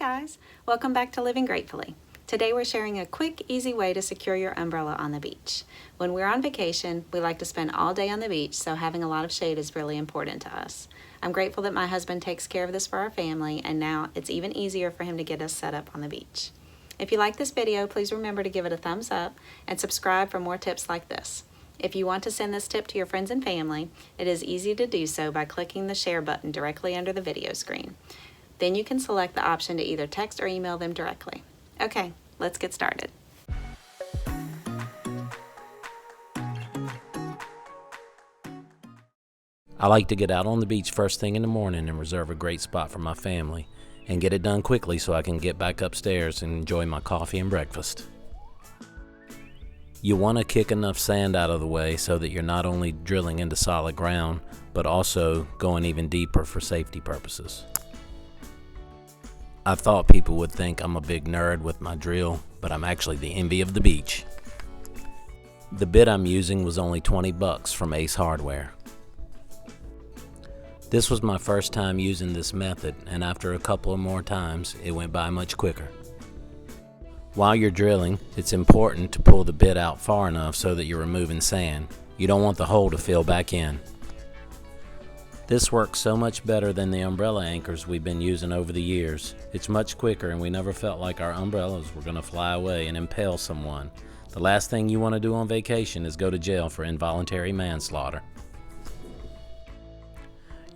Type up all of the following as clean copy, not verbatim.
guys, welcome back to Living Gratefully. Today we're sharing a quick, easy way to secure your umbrella on the beach. When we're on vacation, we like to spend all day on the beach, so having a lot of shade is really important to us. I'm grateful that my husband takes care of this for our family, and now it's even easier for him to get us set up on the beach. If you like this video, please remember to give it a thumbs up and subscribe for more tips like this. If you want to send this tip to your friends and family, it is easy to do so by clicking the share button directly under the video screen. Then you can select the option to either text or email them directly. Okay, let's get started. I like to get out on the beach first thing in the morning and reserve a great spot for my family and get it done quickly so I can get back upstairs and enjoy my coffee and breakfast. You want to kick enough sand out of the way so that you're not only drilling into solid ground, but also going even deeper for safety purposes. I thought people would think I'm a big nerd with my drill, but I'm actually the envy of the beach. The bit I'm using was only $20 from Ace Hardware. This was my first time using this method, and after a couple of more times, it went by much quicker. While you're drilling, it's important to pull the bit out far enough so that you're removing sand. You don't want the hole to fill back in. This works so much better than the umbrella anchors we've been using over the years. It's much quicker, and we never felt like our umbrellas were going to fly away and impale someone. The last thing you want to do on vacation is go to jail for involuntary manslaughter.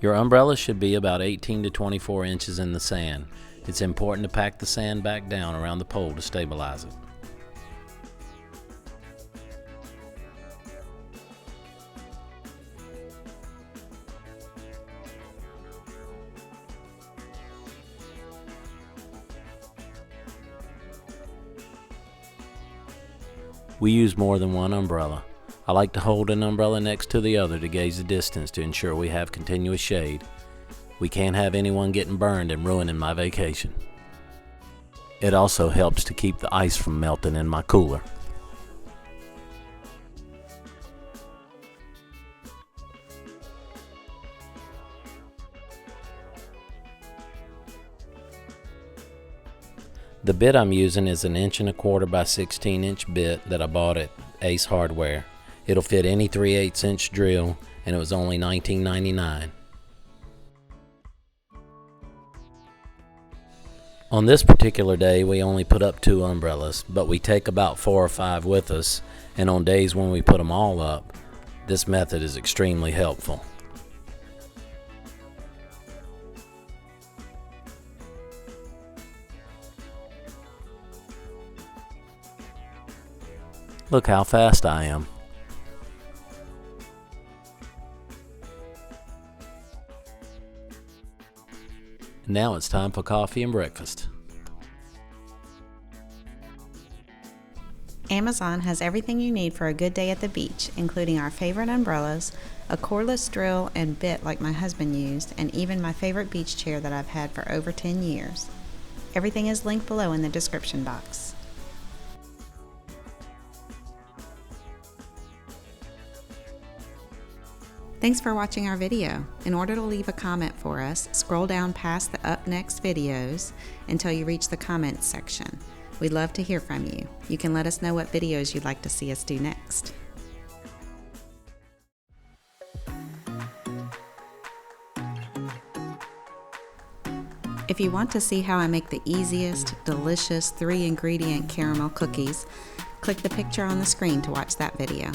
Your umbrella should be about 18 to 24 inches in the sand. It's important to pack the sand back down around the pole to stabilize it. We use more than one umbrella. I like to hold an umbrella next to the other to gauge the distance to ensure we have continuous shade. We can't have anyone getting burned and ruining my vacation. It also helps to keep the ice from melting in my cooler. The bit I'm using is an 1 1/4 by 16 inch bit that I bought at Ace Hardware. It'll fit any 3/8 inch drill, and it was only $19.99. On this particular day, we only put up 2 umbrellas, but we take about 4 or 5 with us, and on days when we put them all up, this method is extremely helpful. Look how fast I am. Now it's time for coffee and breakfast. Amazon has everything you need for a good day at the beach, including our favorite umbrellas, a cordless drill and bit like my husband used, and even my favorite beach chair that I've had for over 10 years. Everything is linked below in the description box. Thanks for watching our video. In order to leave a comment for us, scroll down past the Up Next videos until you reach the comments section. We'd love to hear from you. You can let us know what videos you'd like to see us do next. If you want to see how I make the easiest, delicious 3-ingredient caramel cookies, click the picture on the screen to watch that video.